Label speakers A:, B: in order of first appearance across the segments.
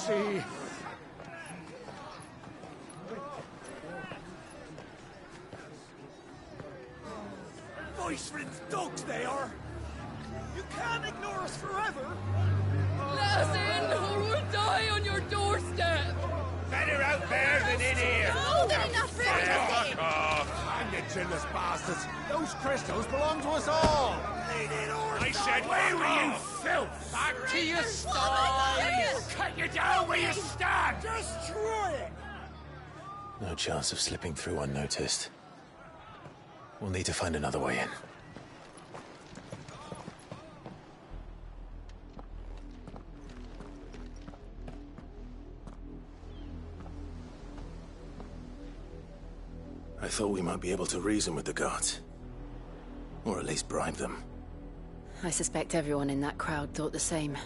A: mercy!
B: Voice-ridden dogs they are! You can't ignore us forever!
C: Let us in, or we'll die on your doorstep!
A: Better out there than in here!
D: More than enough room to sit in!
A: Hang the chinless bastards! Those crystals belong to us all! I said, where were you, filth? Back to your style! Cut you down where you stand!
B: Destroy it!
E: No chance of slipping through unnoticed. We'll need to find another way in. I thought we might be able to reason with the guards. Or at least bribe them.
F: I suspect everyone in that crowd thought the same.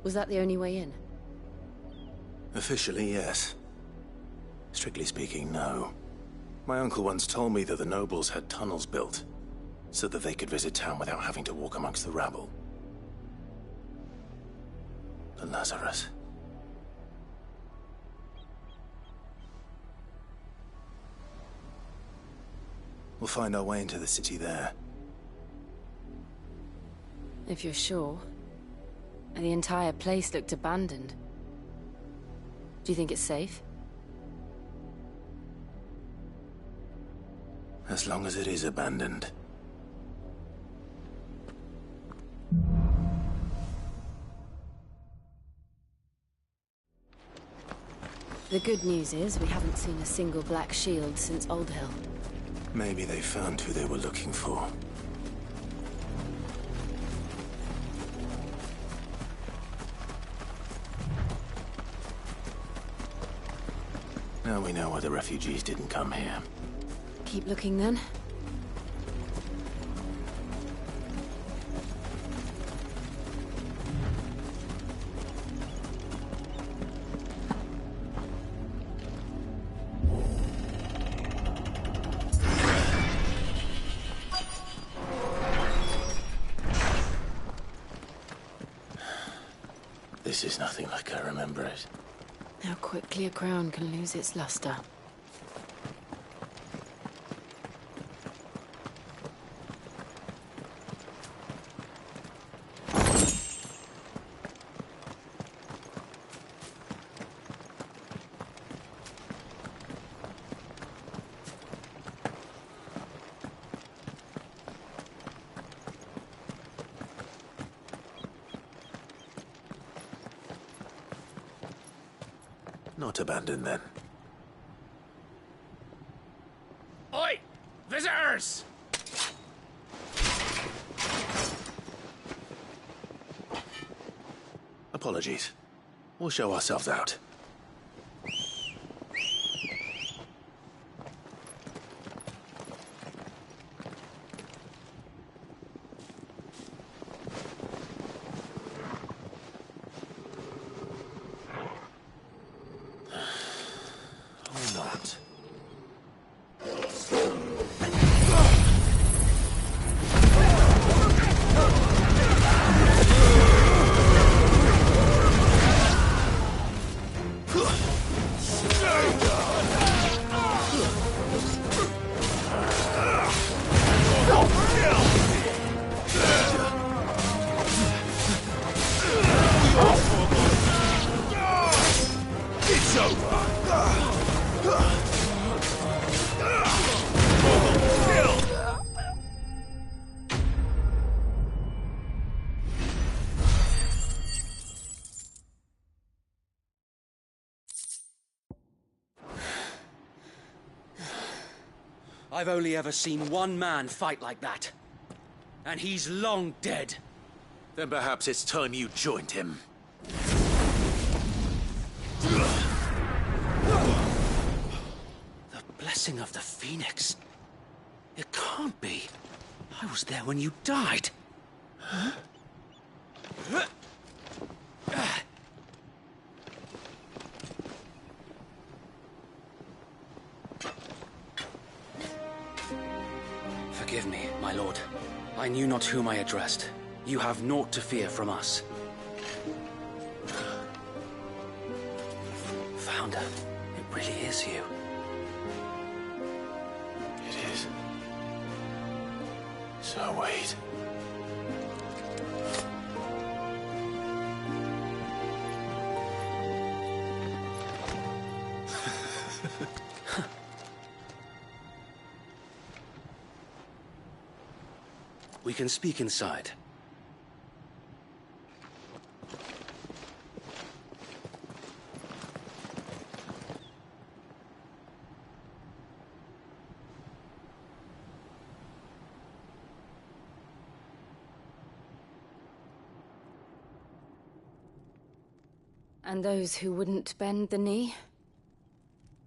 F: Was that the only way in?
E: Officially, yes. Strictly speaking, no. My uncle once told me that the nobles had tunnels built, so that they could visit town without having to walk amongst the rabble. The Lazarus. We'll find our way into the city there.
F: If you're sure. The entire place looked abandoned. Do you think it's safe?
E: As long as it is abandoned.
F: The good news is we haven't seen a single black shield since Old Hill.
E: Maybe they found who they were looking for. Now we know why the refugees didn't come here.
F: Keep looking then.
E: This is nothing like I remember it.
F: How quickly a crown can lose its luster.
E: Not abandoned, then.
A: Oi! Visitors!
E: Apologies. We'll show ourselves out. Or not.
A: It's over!
G: I've only ever seen one man fight like that. And he's long dead.
E: Then perhaps it's time you joined him.
G: The blessing of the Phoenix. It can't be. I was there when you died. Huh? Forgive me, my lord. I knew not whom I addressed. You have naught to fear from us. really is you.
E: It is. So wait.
G: We can speak inside.
F: And those who wouldn't bend the knee?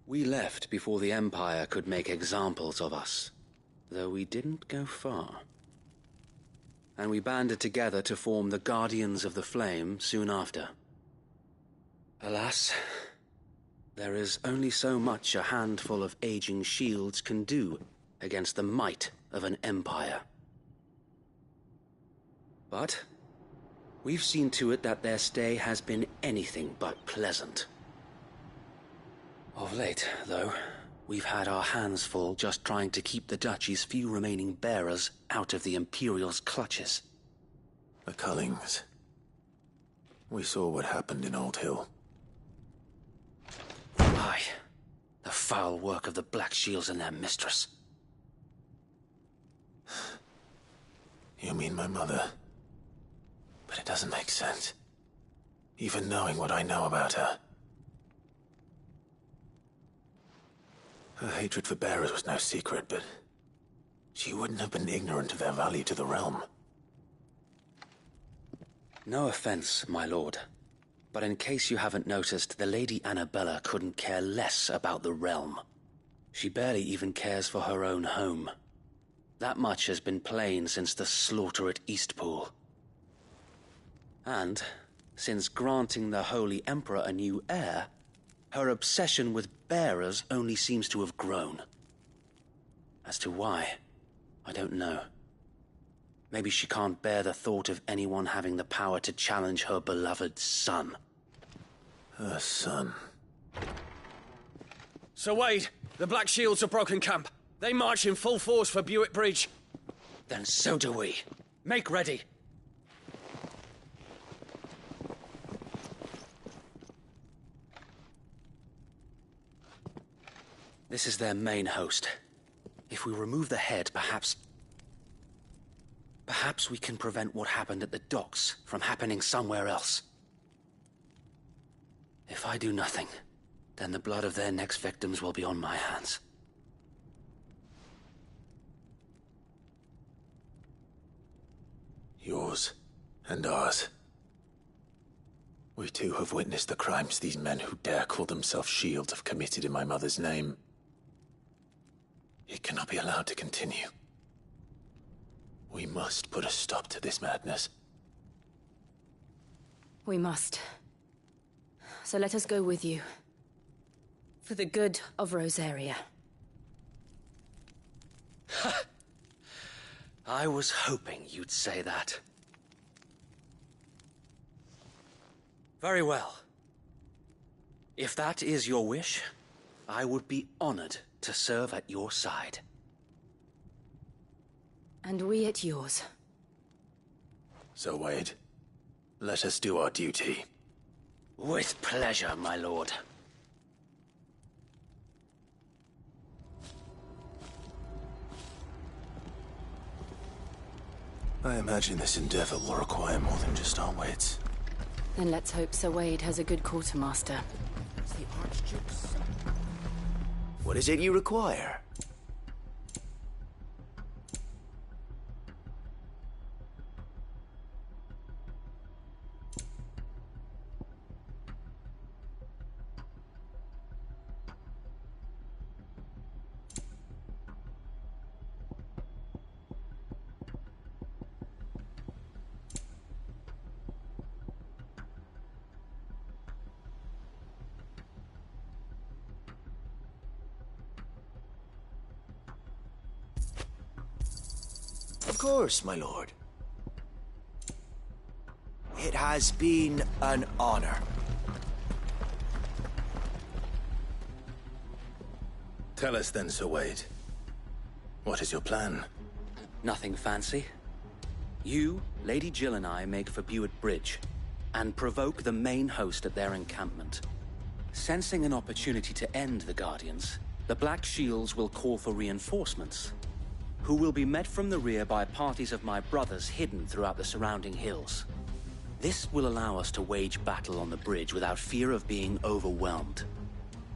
G: We left before the Empire could make examples of us, though we didn't go far. And we banded together to form the Guardians of the Flame soon after. Alas, there is only so much a handful of aging shields can do against the might of an empire. But we've seen to it that their stay has been anything but pleasant. Of late, though, we've had our hands full just trying to keep the Duchy's few remaining bearers out of the Imperial's clutches.
E: The Cullings. We saw what happened in Old Hill.
G: Aye, the foul work of the Black Shields and their mistress.
E: You mean my mother? But it doesn't make sense. Even knowing what I know about her. Her hatred for bearers was no secret, but she wouldn't have been ignorant of their value to the realm.
G: No offense, my lord, but in case you haven't noticed, the Lady Annabella couldn't care less about the realm. She barely even cares for her own home. That much has been plain since the slaughter at Eastpool. And, since granting the Holy Emperor a new heir, her obsession with bearers only seems to have grown. As to why, I don't know. Maybe she can't bear the thought of anyone having the power to challenge her beloved son.
E: Her son.
B: Sir Wade, the Black Shields have broken camp. They march in full force for Buick Bridge.
G: Then so do we. Make ready. This is their main host. If we remove the head, perhaps we can prevent what happened at the docks from happening somewhere else. If I do nothing, then the blood of their next victims will be on my hands.
E: Yours and ours. We too have witnessed the crimes these men who dare call themselves shields have committed in my mother's name. It cannot be allowed to continue. We must put a stop to this madness.
F: We must. So let us go with you. For the good of Rosaria.
G: I was hoping you'd say that. Very well. If that is your wish, I would be honored to serve at your side.
F: And we at yours.
E: So, Wade, let us do our duty.
G: With pleasure, my lord.
E: I imagine this endeavor will require more than just our wits.
F: Then let's hope Sir Wade has a good quartermaster.
A: It's the Archduke's son.
H: What is it you require? Of course, my lord. It has been an honor.
E: Tell us then, Sir Wade. What is your plan?
G: Nothing fancy. You, Lady Jill and I make for Buett Bridge, and provoke the main host at their encampment. Sensing an opportunity to end the Guardians, the Black Shields will call for reinforcements, who will be met from the rear by parties of my brothers hidden throughout the surrounding hills. This will allow us to wage battle on the bridge without fear of being overwhelmed.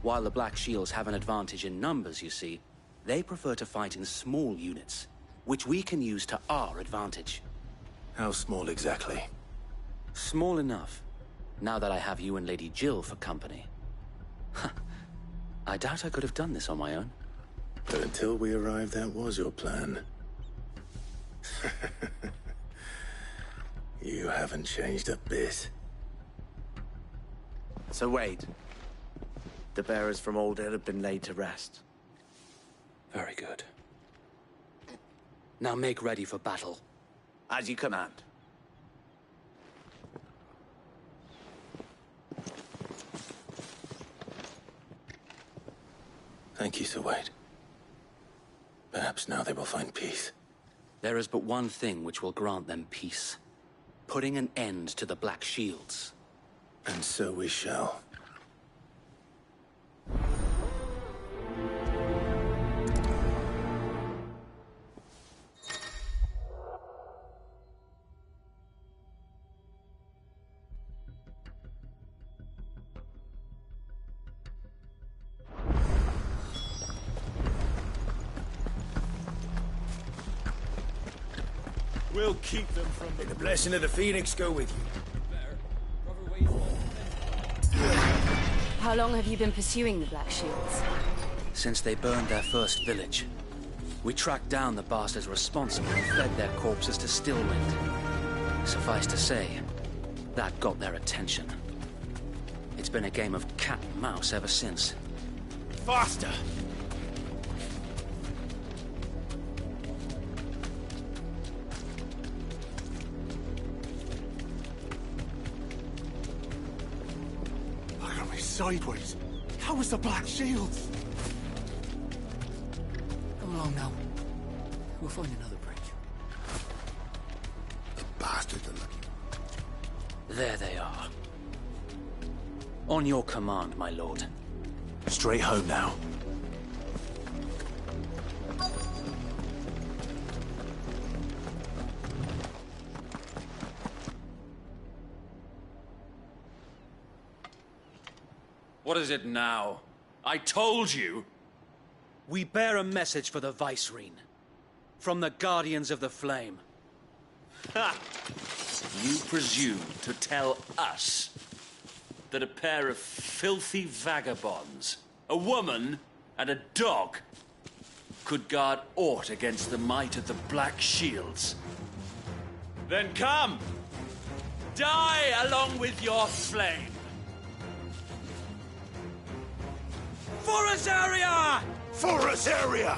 G: While the Black Shields have an advantage in numbers, you see, they prefer to fight in small units, which we can use to our advantage.
E: How small exactly?
G: Small enough, now that I have you and Lady Jill for company. I doubt I could have done this on my own.
E: But until we arrived, that was your plan. You haven't changed a bit.
H: Sir Wade, the bearers from Old Ed have been laid to rest.
G: Very good. Now make ready for battle.
H: As you command.
E: Thank you, Sir Wade. Perhaps now they will find peace.
G: There is but one thing which will grant them peace. Putting an end to the Black Shields.
E: And so we shall.
A: We'll keep them from
H: May the blessing of the Phoenix go with you.
F: How long have you been pursuing the Black Shields?
G: Since they burned their first village. We tracked down the bastards responsible and fed their corpses to Stillwind. Suffice to say, that got their attention. It's been a game of cat and mouse ever since.
A: faster! Look at me sideways. How was the Black Shields?
I: Come along now. We'll find another bridge.
A: The bastards are lucky.
G: There they are. On your command, my lord.
E: Straight home now.
B: What is it now? I told you!
G: We bear a message for the Vicereine. From the Guardians of the Flame.
J: Ha! You presume to tell us that a pair of filthy vagabonds, a woman and a dog, could guard aught against the might of the Black Shields? Then come! Die along with your flame! For Azaria!
A: For Azaria!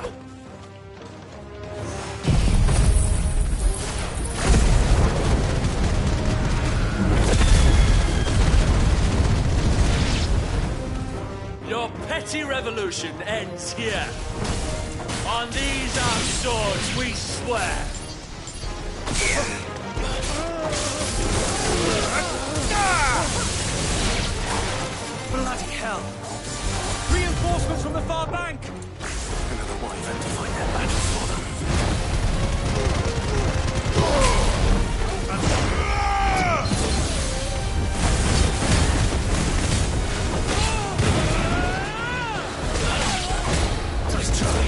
J: Your petty revolution ends here. On these our swords we swear.
G: Bloody hell! Reinforcements from the far bank!
E: Another wyvern to find their battle for them. Nice try.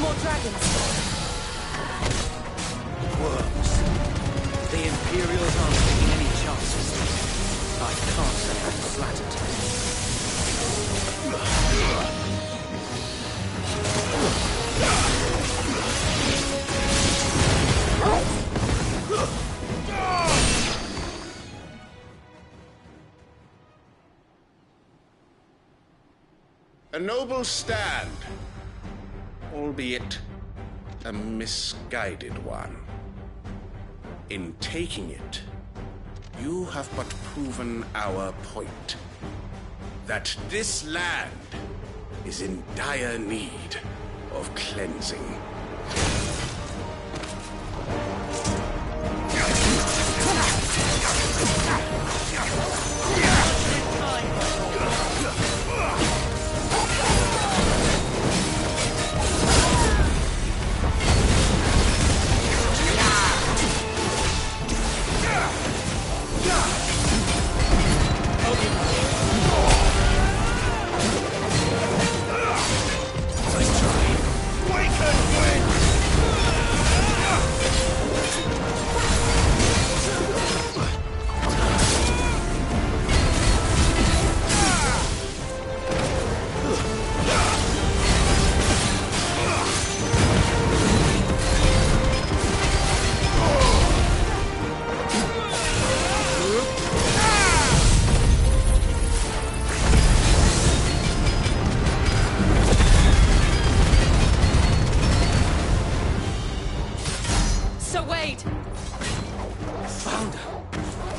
F: More dragons.
G: Worms. The Imperials aren't taking any chances. I can't say I'm flattered.
K: A noble stand, albeit a misguided one. In taking it, you have but proven our point. That this land is in dire need of cleansing.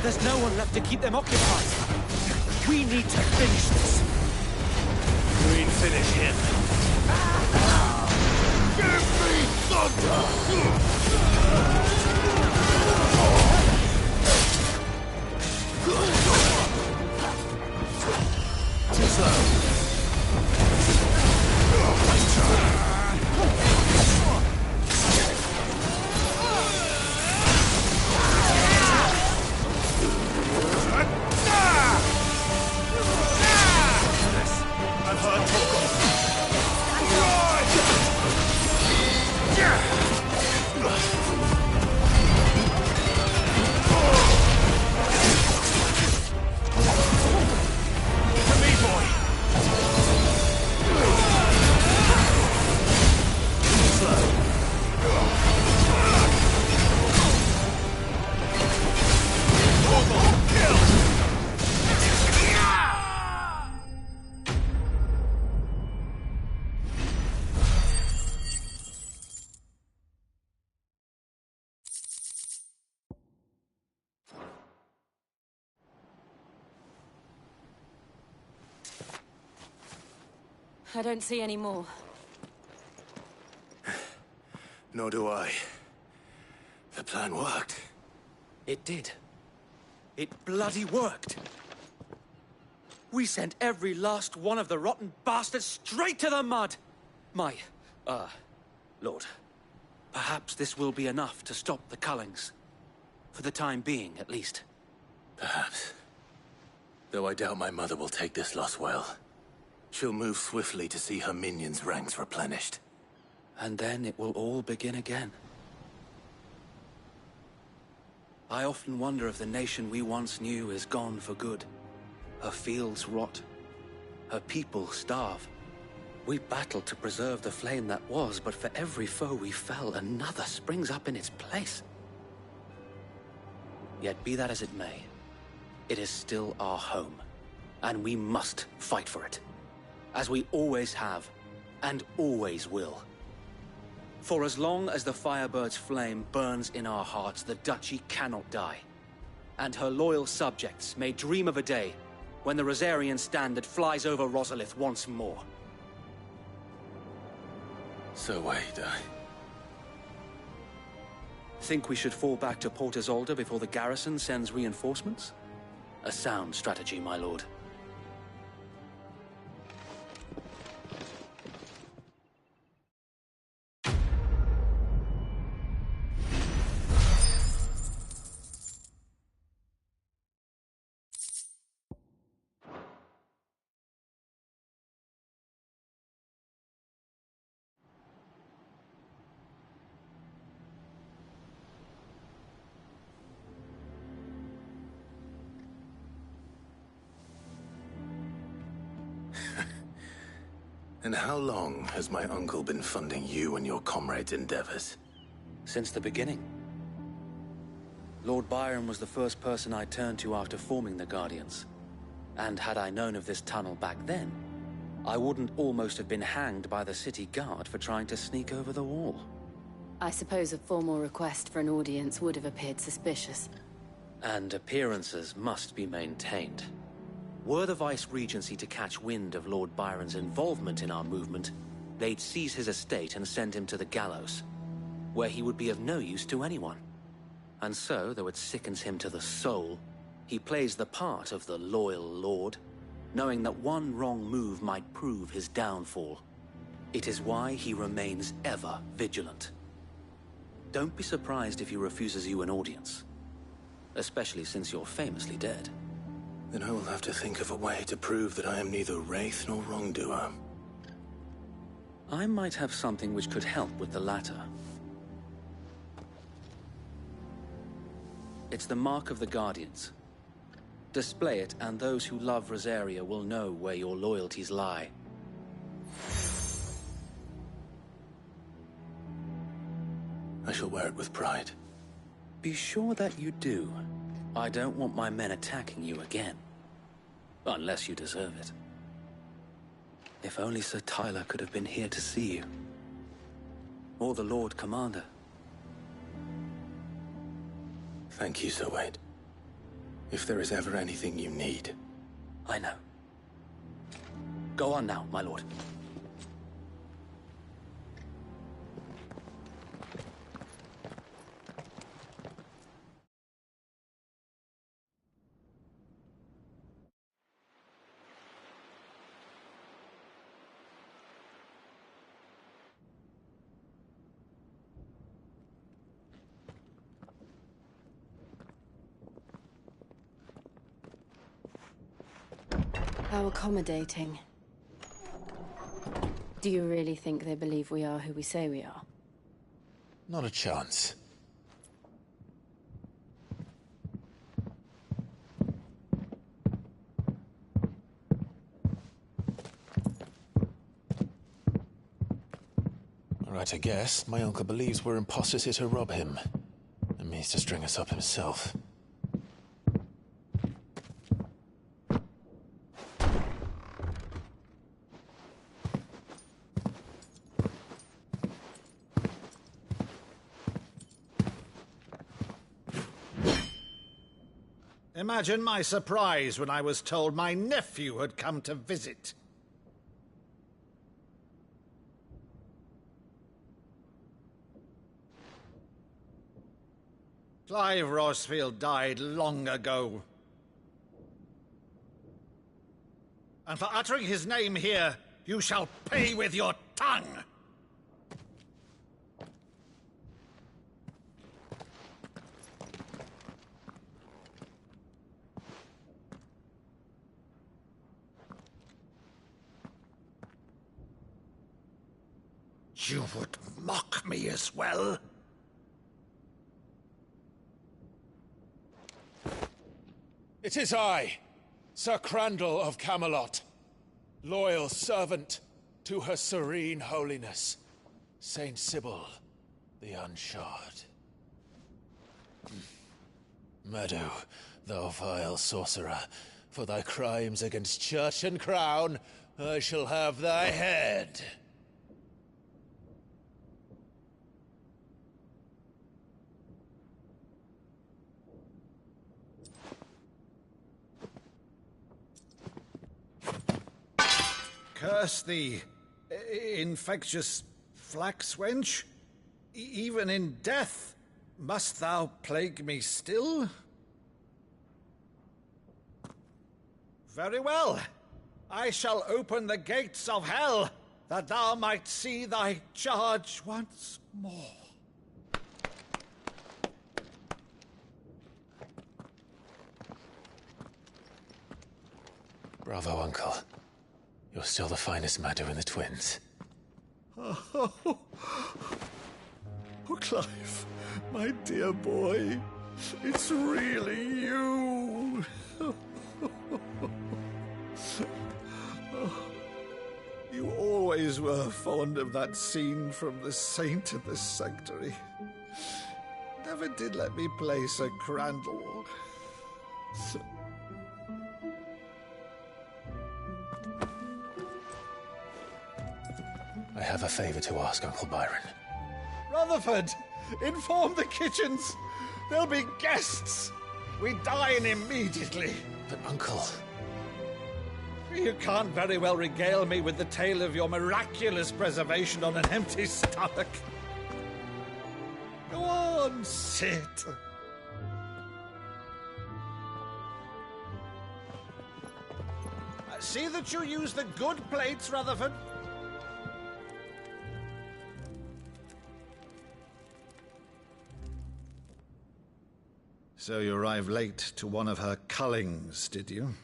I: There's no one left to keep them occupied. We need to finish this.
A: We finish him. Give me thunder! Too slow.
F: I don't see any more.
E: Nor do I. The plan worked.
I: It did. It bloody worked. We sent every last one of the rotten bastards straight to the mud! My, Lord, perhaps this will be enough to stop the Cullings. For the time being, at least.
E: Perhaps. Though I doubt my mother will take this loss well. She'll move swiftly to see her minions' ranks replenished.
I: And then it will all begin again. I often wonder if the nation we once knew is gone for good. Her fields rot. Her people starve. We battled to preserve the flame that was, but for every foe we fell, another springs up in its place. Yet be that as it may, it is still our home, and we must fight for it. As we always have, and always will. For as long as the Firebird's flame burns in our hearts, the Duchy cannot die. And her loyal subjects may dream of a day when the Rosarian standard flies over Rosalith once more.
E: So wait,
I: Think we should fall back to Port Isolde before the garrison sends reinforcements? A sound strategy, my lord.
E: And how long has my uncle been funding you and your comrades' endeavors?
I: Since the beginning. Lord Byron was the first person I turned to after forming the Guardians. And had I known of this tunnel back then, I wouldn't almost have been hanged by the city guard for trying to sneak over the wall.
F: I suppose a formal request for an audience would have appeared suspicious.
G: And appearances must be maintained. Were the Vice-Regency to catch wind of Lord Byron's involvement in our movement, they'd seize his estate and send him to the gallows, where he would be of no use to anyone. And so, though it sickens him to the soul, he plays the part of the loyal lord, knowing that one wrong move might prove his downfall. It is why he remains ever vigilant. Don't be surprised if he refuses you an audience, especially since you're famously dead.
E: Then I will have to think of a way to prove that I am neither wraith nor wrongdoer.
G: I might have something which could help with the latter. It's the Mark of the Guardians. Display it, and those who love Rosaria will know where your loyalties lie.
E: I shall wear it with pride.
G: Be sure that you do. I don't want my men attacking you again. Unless you deserve it. If only Sir Tyler could have been here to see you. Or the Lord Commander.
E: Thank you, Sir Wade. If there is ever anything you need...
G: I know. Go on now, my lord.
F: How accommodating. Do you really think they believe we are who we say we are?
E: Not a chance. Right, I guess. My uncle believes we're imposters here to rob him. And means to string us up himself.
A: Imagine my surprise when I was told my nephew had come to visit. Clive Rosfield died long ago. And for uttering his name here, you shall pay with your tongue! You would mock me as well?
L: It is I, Sir Crandall of Camelot, loyal servant to Her Serene Holiness, Saint Sybil the Unshod. Meadow, thou vile sorcerer, for thy crimes against church and crown, I shall have thy head.
A: Curse thee, infectious flax wench. Even in death, must thou plague me still? Very well. I shall open the gates of hell, that thou might see thy charge once more.
E: Bravo, Uncle. You're still the finest Meadow in the twins.
A: Oh, Clive, my dear boy, it's really you. You always were fond of that scene from The Saint of the Sanctuary. Never did let me play Sir Crandall.
E: I have a favor to ask, Uncle Byron.
A: Rutherford, inform the kitchens. There'll be guests. We dine immediately.
L: But, Uncle...
A: You can't very well regale me with the tale of your miraculous preservation on an empty stomach. Go on, sit. See that you use the good plates, Rutherford. So you arrived late to one of her cullings, did you?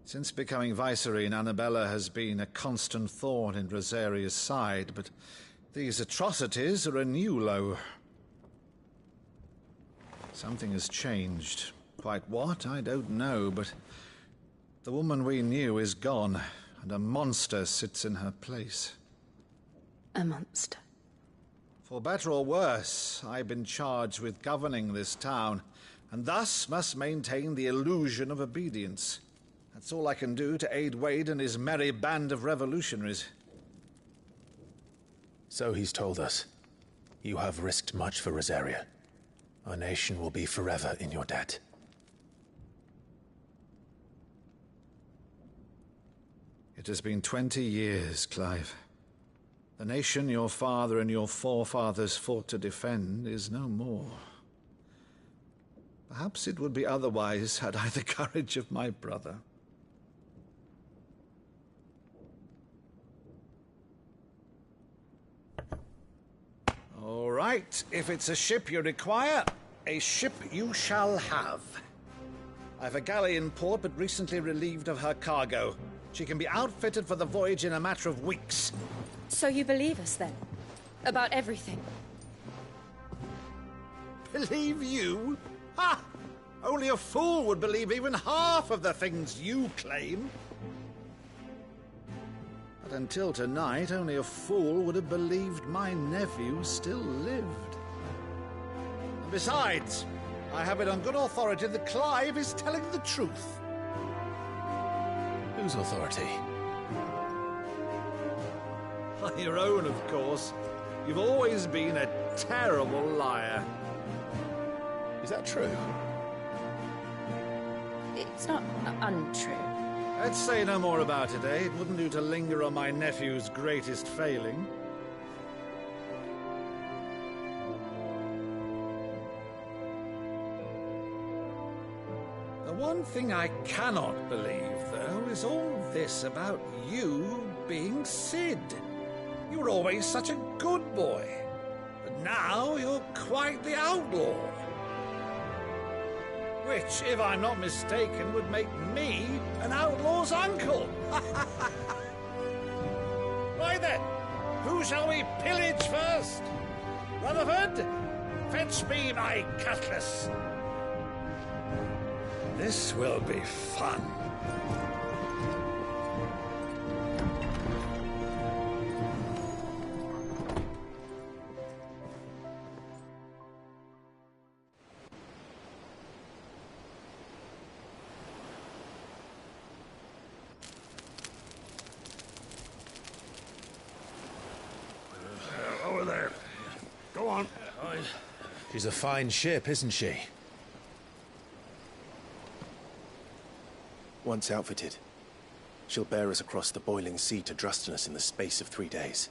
A: Since becoming Vicereine, Annabella has been a constant thorn in Rosaria's side, but these atrocities are a new low. Something has changed. Quite what, I don't know, but the woman we knew is gone, and a monster sits in her place.
F: A monster?
A: For better or worse, I've been charged with governing this town, and thus must maintain the illusion of obedience. That's all I can do to aid Wade and his merry band of revolutionaries.
L: So he's told us. You have risked much for Rosaria. Our nation will be forever in your debt.
A: It has been 20 years, Clive. The nation your father and your forefathers fought to defend is no more. Perhaps it would be otherwise had I the courage of my brother. All right, if it's a ship you require, a ship you shall have. I've a galley in port, but recently relieved of her cargo. She can be outfitted for the voyage in a matter of weeks.
F: So you believe us, then? About everything?
A: Believe you? Ha! Only a fool would believe even half of the things you claim. But until tonight, only a fool would have believed my nephew still lived. And besides, I have it on good authority that Clive is telling the truth.
L: Whose authority?
A: Your own, of course. You've always been a terrible liar.
L: Is that true?
F: It's not untrue.
A: Let's say no more about it, eh? It wouldn't do to linger on my nephew's greatest failing. The one thing I cannot believe, though, is all this about you being Cid. You were always such a good boy, but now you're quite the outlaw. Which, if I'm not mistaken, would make me an outlaw's uncle. Right then, who shall we pillage first? Rutherford, fetch me my cutlass. This will be fun.
K: Over there. Go on.
L: She's a fine ship, isn't she?
E: Once outfitted, she'll bear us across the boiling sea to Drustinus in the space of 3 days.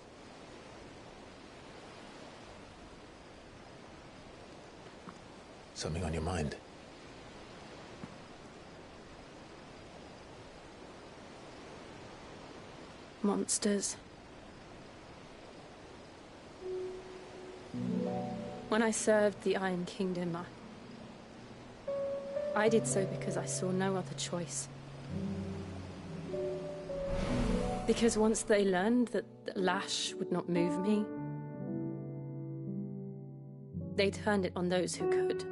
L: Something on your mind?
F: Monsters. When I served the Iron Kingdom, I did so because I saw no other choice. Because once they learned that the lash would not move me, they turned it on those who could.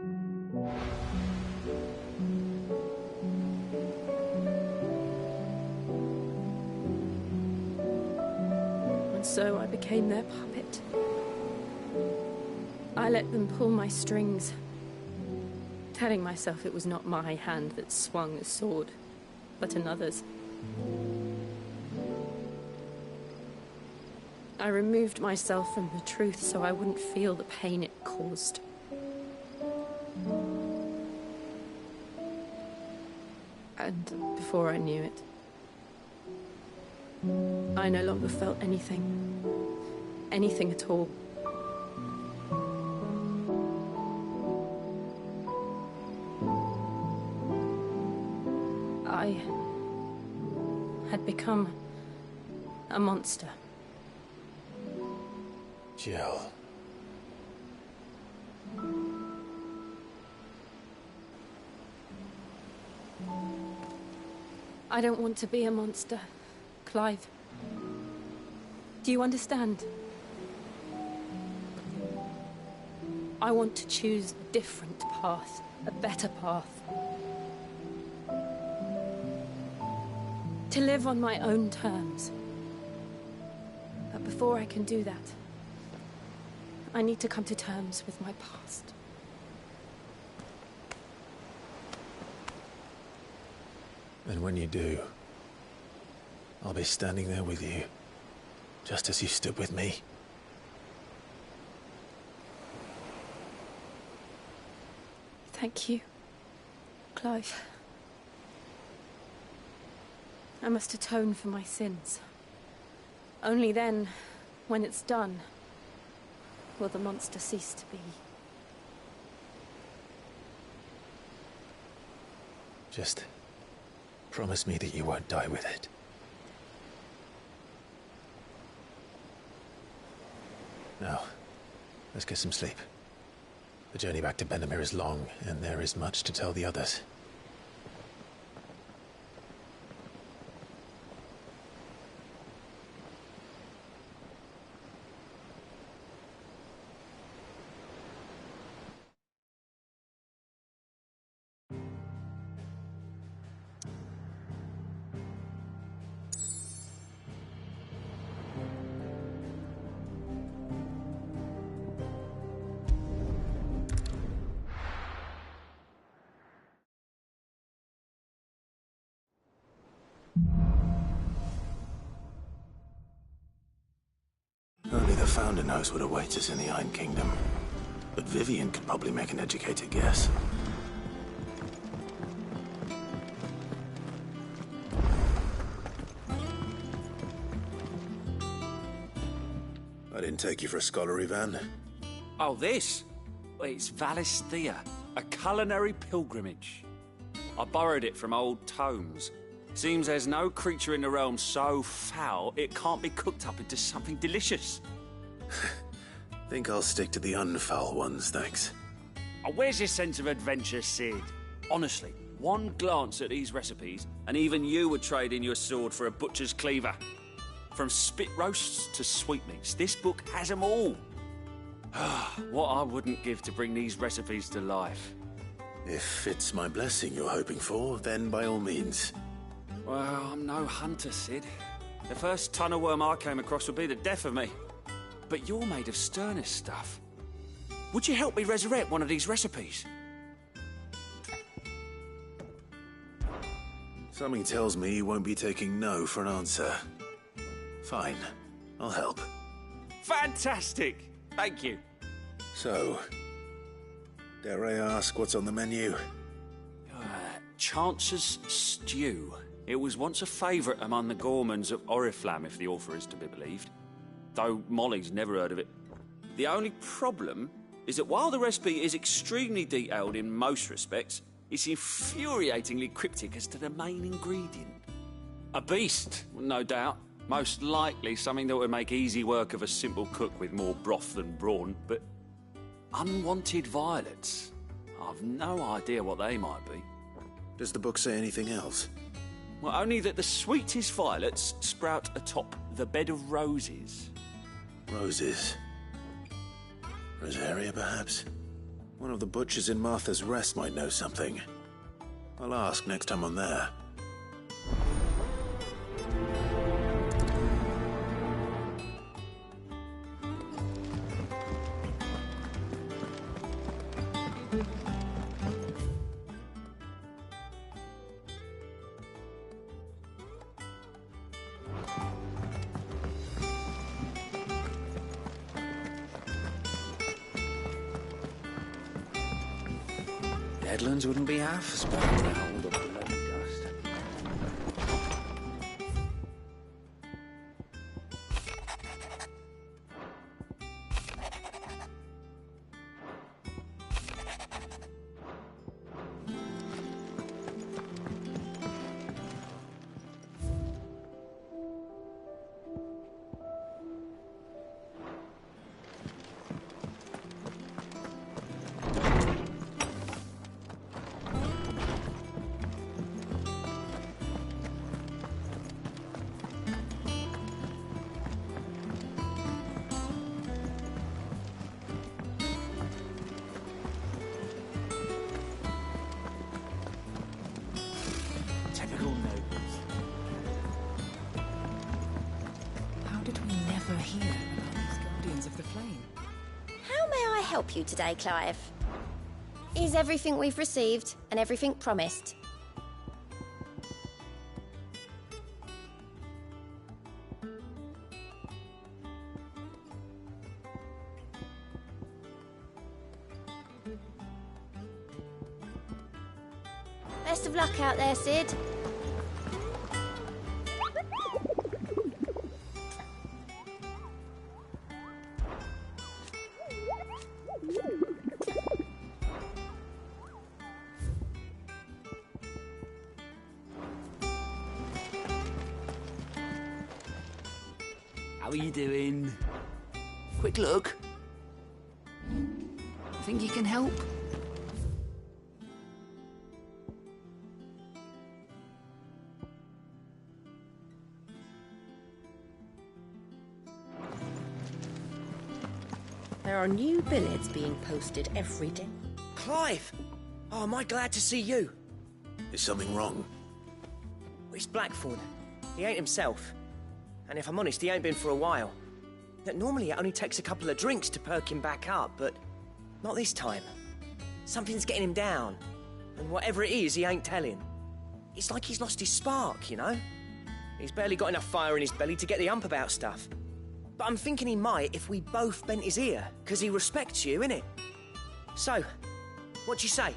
F: And so I became their puppet. I let them pull my strings, telling myself it was not my hand that swung a sword, but another's. I removed myself from the truth so I wouldn't feel the pain it caused. And before I knew it, I no longer felt anything. Anything at all. I had become a monster.
L: Jill.
F: I don't want to be a monster, Clive. Do you understand? I want to choose a different path, a better path. To live on my own terms. But before I can do that, I need to come to terms with my past.
L: And when you do, I'll be standing there with you, just as you stood with me.
F: Thank you, Clive. I must atone for my sins. Only then, when it's done, will the monster cease to be.
L: Just promise me that you won't die with it. Now, let's get some sleep. The journey back to Benamir is long, and there is much to tell the others.
E: Only the Founder knows what awaits us in the Iron Kingdom. But Vivian could probably make an educated guess. I didn't take you for a scholar, Ivan.
J: Oh, this? Well, it's Valisthea, a culinary pilgrimage. I borrowed it from old tomes. Seems there's no creature in the realm so foul it can't be cooked up into something delicious.
E: Think I'll stick to the unfoul ones, thanks.
J: Oh, where's your sense of adventure, Sid? Honestly, one glance at these recipes, and even you would trade in your sword for a butcher's cleaver. From spit roasts to sweetmeats, this book has them all. What I wouldn't give to bring these recipes to life.
E: If it's my blessing you're hoping for, then by all means.
J: Well, I'm no hunter, Sid. The first ton of worm I came across would be the death of me. But you're made of sterner stuff. Would you help me resurrect one of these recipes?
E: Something tells me you won't be taking no for an answer. Fine, I'll help.
J: Fantastic! Thank you.
E: So, dare I ask what's on the menu?
J: Chance's Stew. It was once a favourite among the Gormans of Oriflamme, if the author is to be believed. Though Molly's never heard of it. The only problem is that while the recipe is extremely detailed in most respects, it's infuriatingly cryptic as to the main ingredient. A beast, no doubt. Most likely something that would make easy work of a simple cook with more broth than brawn, but unwanted violets. I've no idea what they might be.
E: Does the book say anything else?
J: Well, only that the sweetest violets sprout atop the bed of roses.
E: Roses. Rosaria, perhaps? One of the butchers in Martha's Rest might know something. I'll ask next time I'm there.
G: Deadlands wouldn't be half as bad to hold the bloody dust.
M: Typical nobles. How did we never hear about these Guardians of the Flame?
D: How may I help you today, Clive? Is everything we've received and everything promised? Best of luck out there, Sid.
M: How are you doing? Quick look. Think you can help?
N: There are new billets being posted every day.
B: Clive! Oh, am I glad to see you?
E: Is something wrong?
B: It's Blackthorn. He ain't himself. And if I'm honest, he ain't been for a while. Normally it only takes a couple of drinks to perk him back up, but not this time. Something's getting him down. And whatever it is, he ain't telling. It's like he's lost his spark, you know? He's barely got enough fire in his belly to get the ump about stuff. But I'm thinking he might if we both bent his ear, because he respects you, innit? So, what do you say?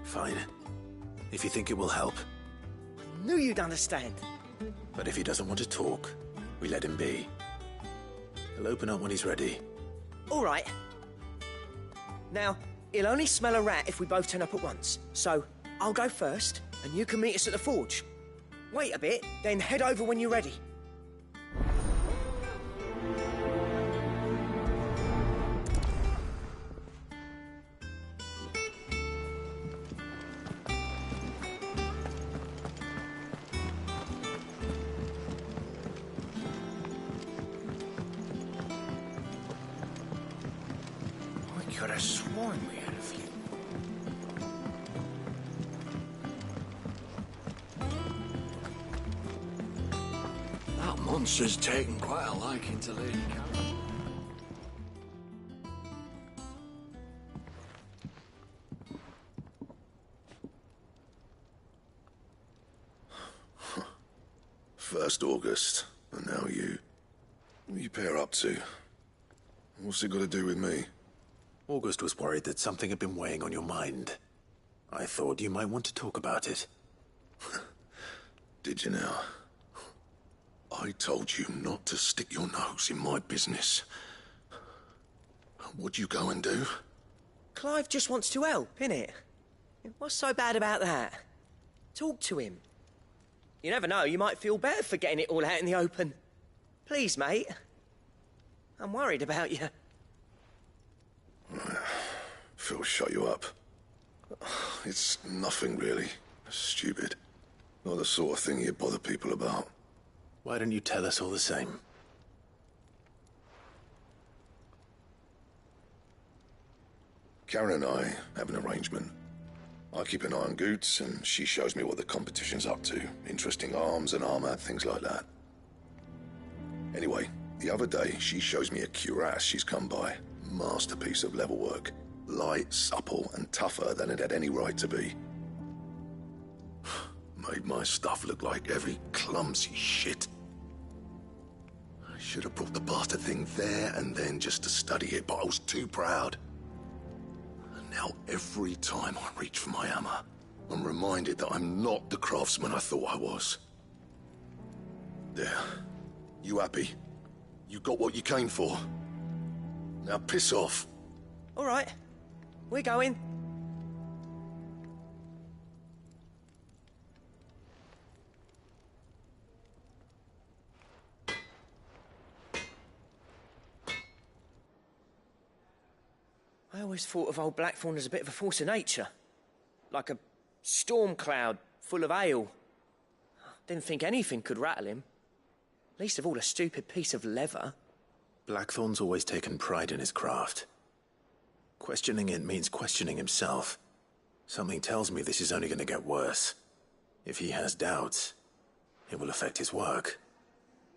E: Fine. If you think it will help.
B: I knew you'd understand.
E: But if he doesn't want to talk, we let him be. He'll open up when he's ready.
B: All right. Now, he'll only smell a rat if we both turn up at once. So, I'll go first, and you can meet us at the forge. Wait a bit, then head over when you're ready.
K: I could have sworn we had a few. That monster's taken quite a liking to Lady Karen.
O: First August, and now you. What are you pair up to? What's it got to do with me?
E: August was worried that something had been weighing on your mind. I thought you might want to talk about it.
O: Did you now? I told you not to stick your nose in my business. What'd you go and do?
B: Clive just wants to help, innit? What's so bad about that? Talk to him. You never know, you might feel better for getting it all out in the open. Please, mate. I'm worried about you.
O: Phil shut you up. It's nothing really. Stupid. Not the sort of thing you bother people about.
E: Why don't you tell us all the same?
O: Karen and I have an arrangement. I keep an eye on Goots, and she shows me what the competition's up to. Interesting arms and armor, things like that. Anyway, the other day, she shows me a cuirass she's come by. Masterpiece of level work. Light, supple, and tougher than it had any right to be. Made my stuff look like heavy, clumsy shit. I should have brought the bastard thing there and then just to study it, but I was too proud. And now every time I reach for my hammer, I'm reminded that I'm not the craftsman I thought I was. There. You happy? You got what you came for? Now piss off.
B: All right. We're going. I always thought of old Blackthorn as a bit of a force of nature. Like a storm cloud full of ale. Didn't think anything could rattle him. Least of all a stupid piece of leather.
E: Blackthorn's always taken pride in his craft. Questioning it means questioning himself. Something tells me this is only going to get worse. If he has doubts, it will affect his work,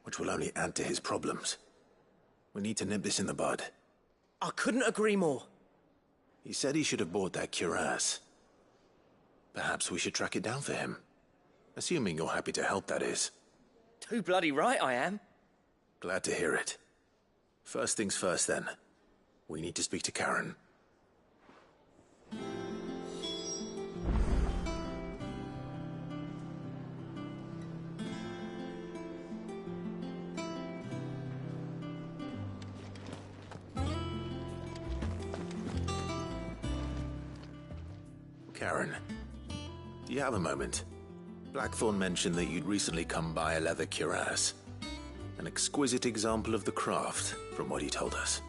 E: which will only add to his problems. We need to nip this in the bud.
B: I couldn't agree more.
E: He said he should have bought that cuirass. Perhaps we should track it down for him. Assuming you're happy to help, that is.
B: Too bloody right I am.
E: Glad to hear it. First things first, then. We need to speak to Karen. Karen, do you have a moment? Blackthorn mentioned that you'd recently come by a leather cuirass. An exquisite example of the craft, from what he told us.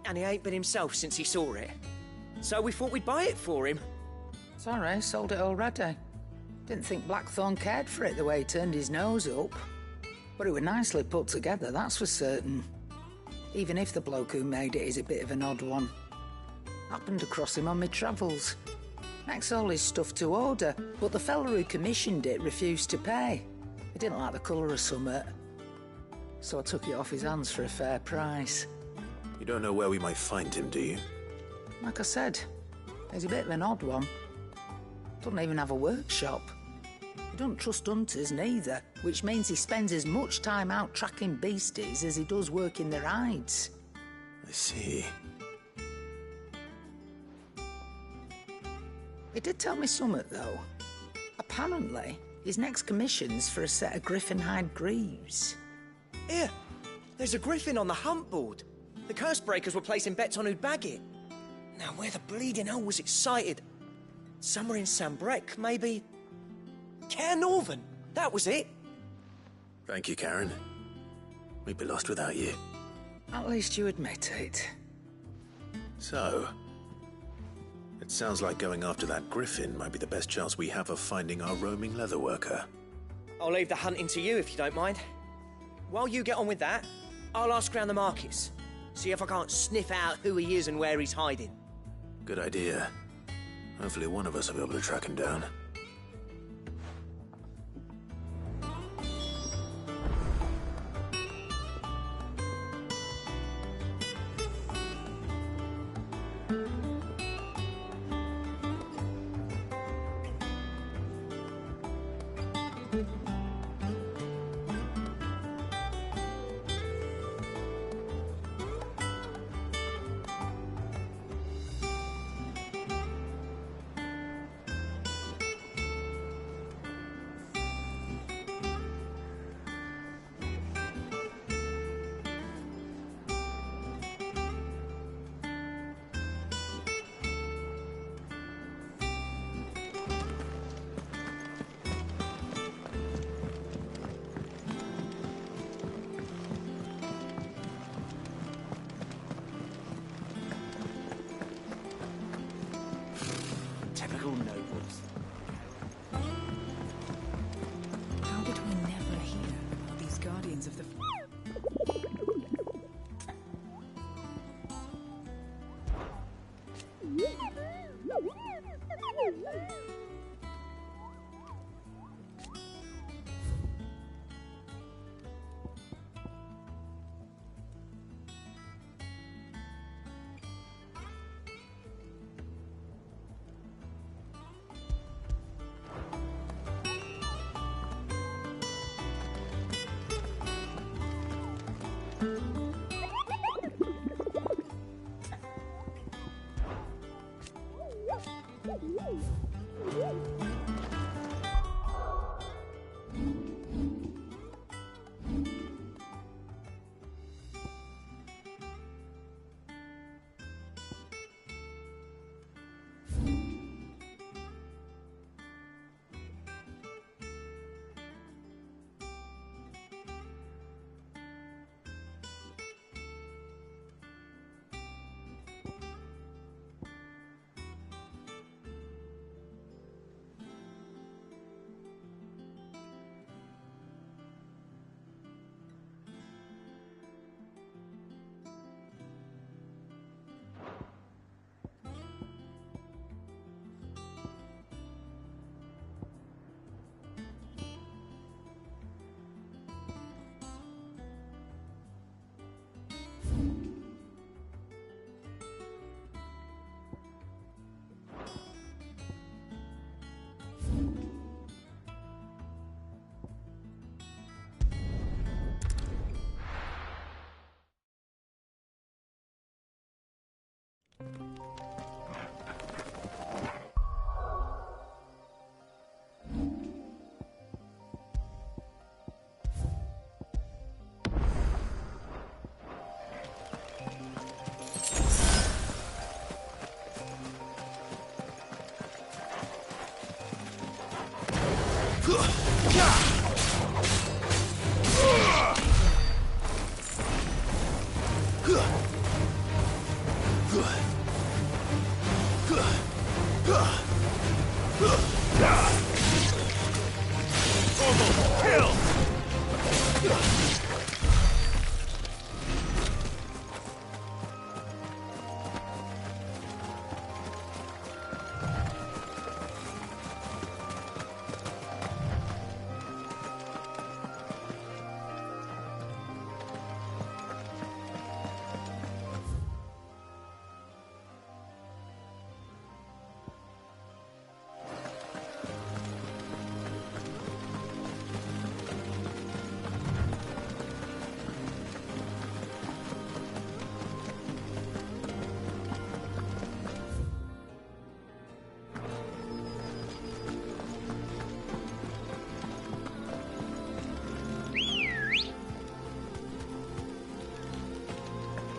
B: And he ain't been himself since he saw it. So we thought we'd buy it for him.
P: Sorry, sold it already. Didn't think Blackthorn cared for it the way he turned his nose up. But it was nicely put together, that's for certain. Even if the bloke who made it is a bit of an odd one. Happened across him on my travels. Next all his stuff to order, but the fella who commissioned it refused to pay. He didn't like the colour of summit. So I took it off his hands for a fair price.
E: You don't know where we might find him, do you?
P: Like I said, he's a bit of an odd one. Doesn't even have a workshop. He doesn't trust hunters neither, which means he spends as much time out tracking beasties as he does working their hides.
E: I see.
P: He did tell me something, though. Apparently, his next commission's for a set of griffin hide greaves.
B: Here, there's a griffin on the hunt board. The curse breakers were placing bets on who'd bag it. Now, where the bleeding hell was it sighted? Somewhere in Sambrec, maybe... Caer Northern, that was it.
E: Thank you, Karen. We'd be lost without you.
P: At least you admit it.
E: So... it sounds like going after that griffin might be the best chance we have of finding our roaming leatherworker.
B: I'll leave the hunting to you if you don't mind. While you get on with that, I'll ask around the markets. See if I can't sniff out who he is and where he's hiding.
E: Good idea. Hopefully one of us will be able to track him down.
B: Typical nobles.
M: How did we never hear about these guardians of the...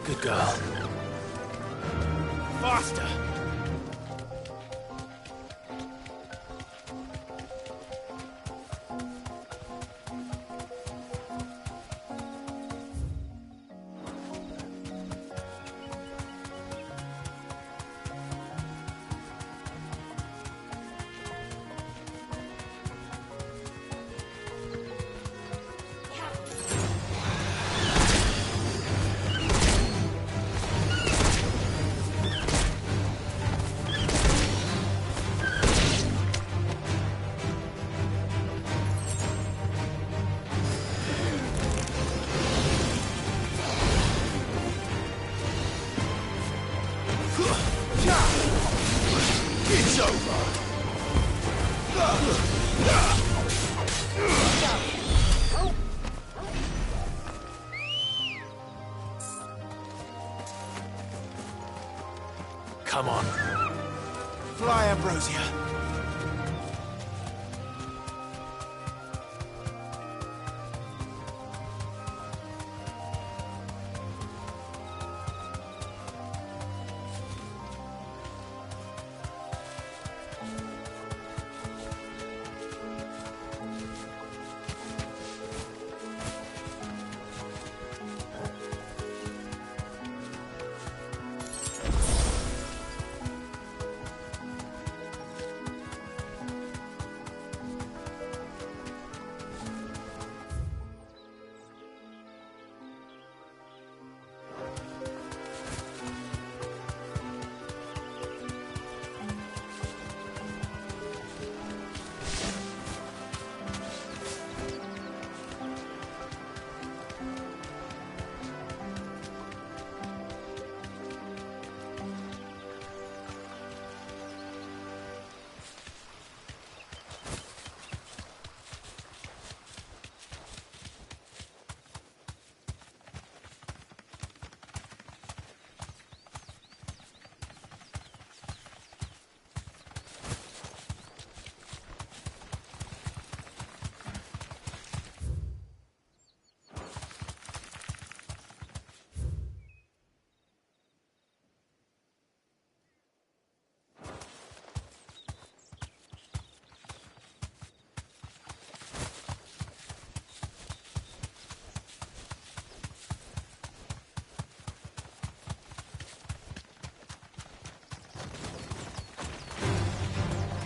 L: Good girl. Faster! It's over! Come on. Fly, Ambrosia.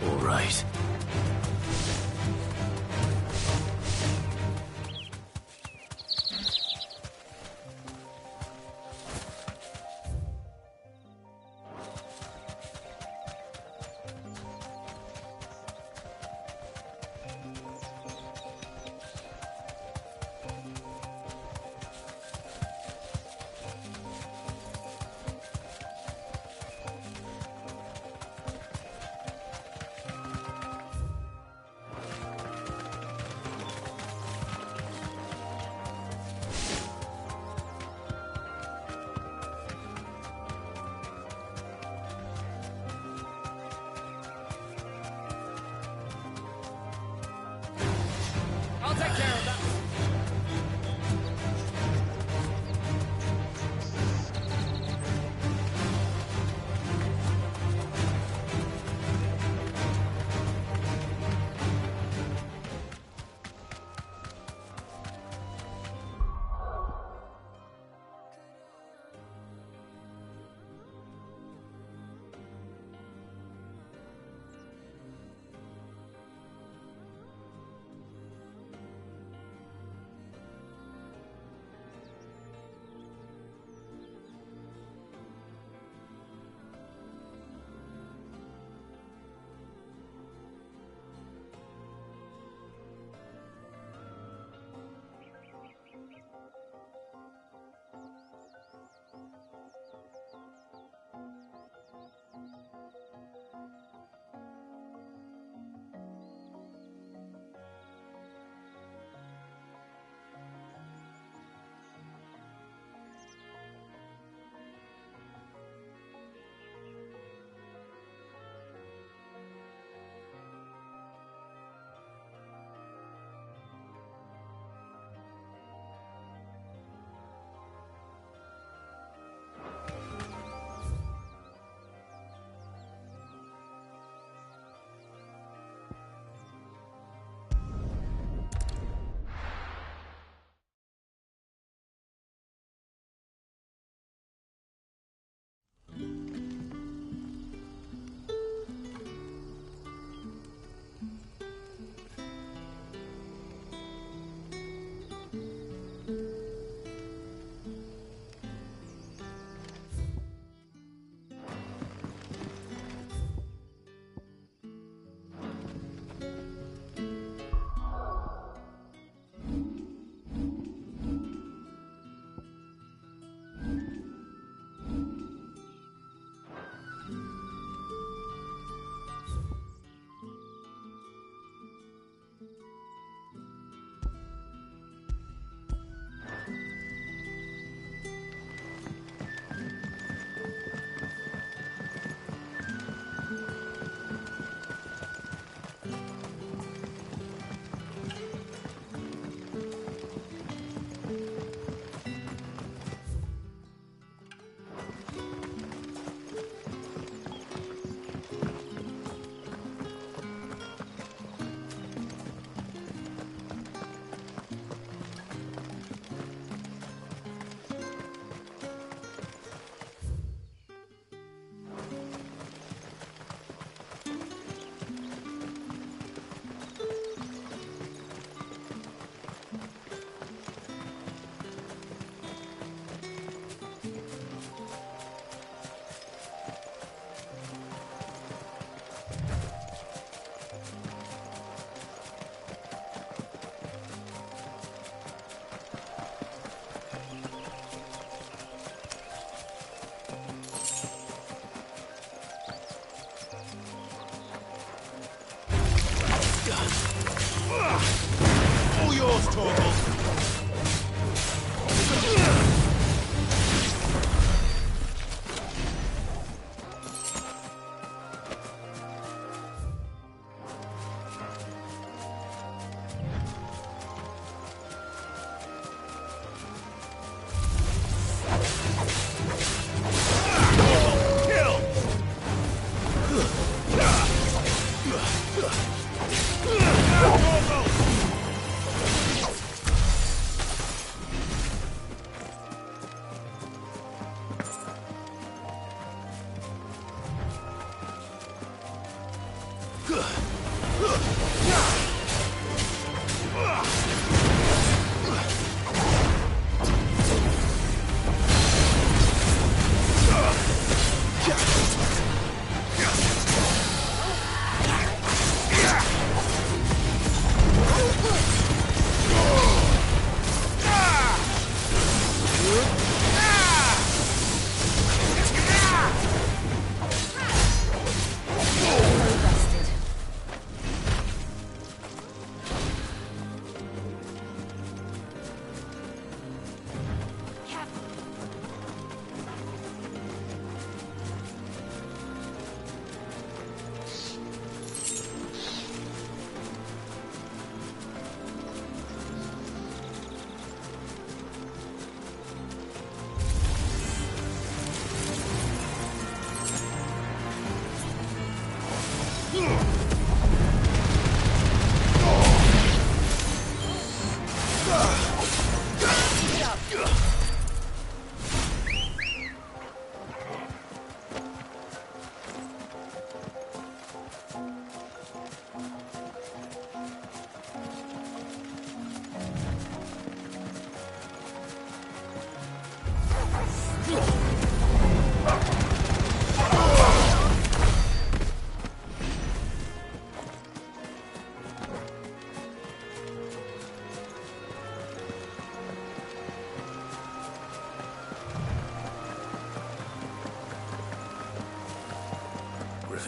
L: All right.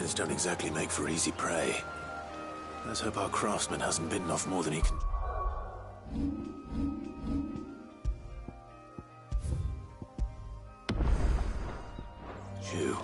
E: griffins don't exactly make for easy prey. Let's hope our craftsman hasn't bitten off more than he can... Chew.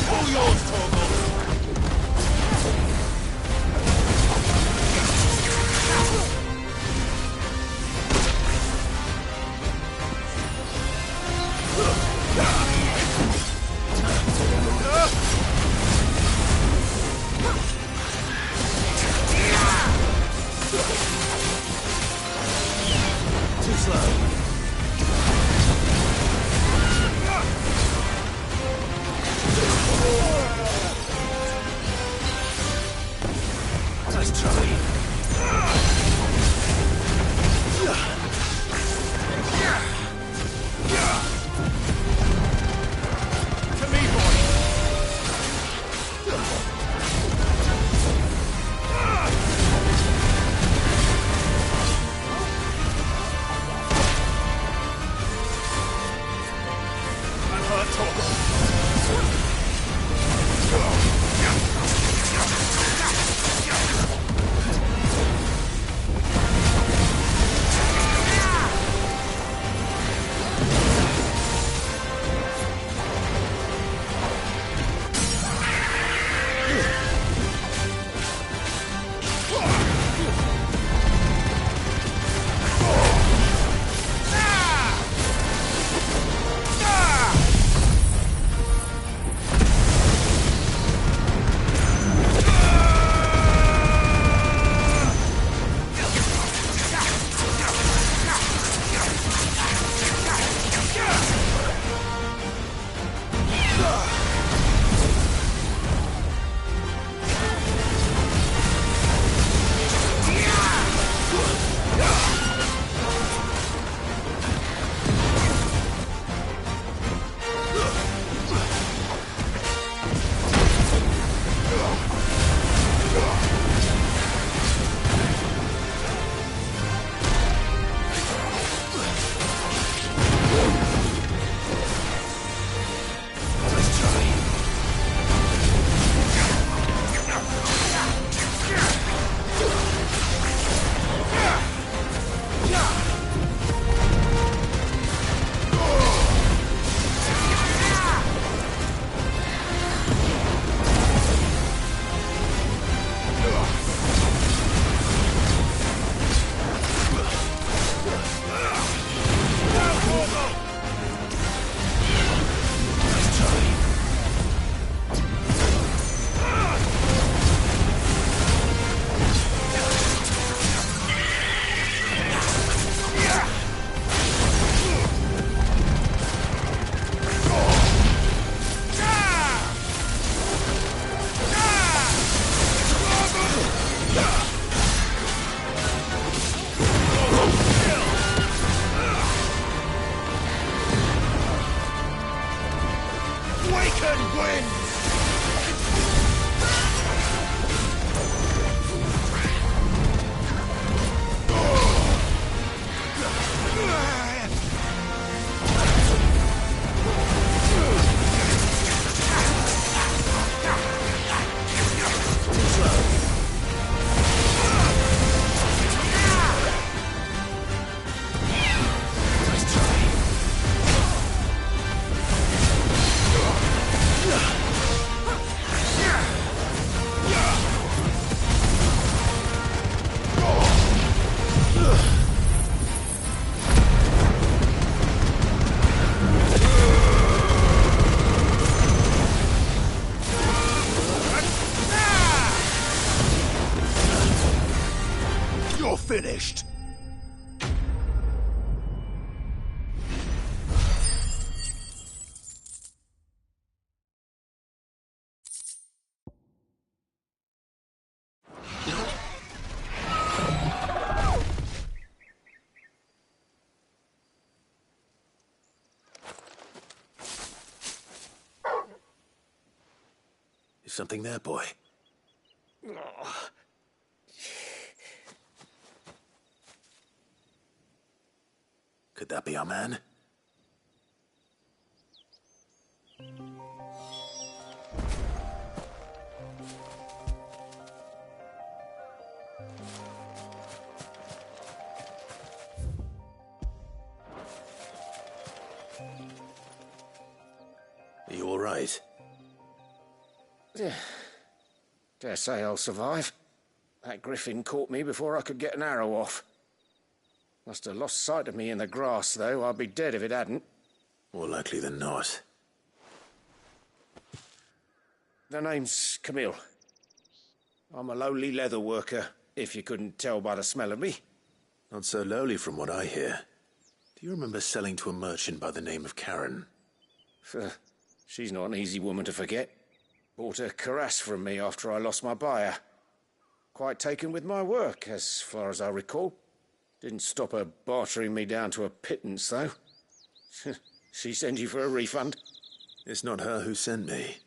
L: All yours, Torgal!
E: Too slow. Nice try.
L: To me, boy!
E: Something there, boy?
A: Oh.
E: Could that be our man? Are you all right?
A: Yeah. Dare say I'll survive. That griffin caught me before I could get an arrow off. Must have lost sight of me in the grass, though. I'd be dead if it hadn't.
E: More likely than not.
A: The name's Camille. I'm a lowly leather worker, if you couldn't tell by the smell of me.
E: Not so lowly from what I hear. Do you remember selling to a merchant by the name of Karen?
A: She's not an easy woman to forget. Bought a cuirass from me after I lost my buyer. Quite taken with my work, as far as I recall. Didn't stop her bartering me down to a pittance, though. She sent you for a refund?
E: It's not her who sent me.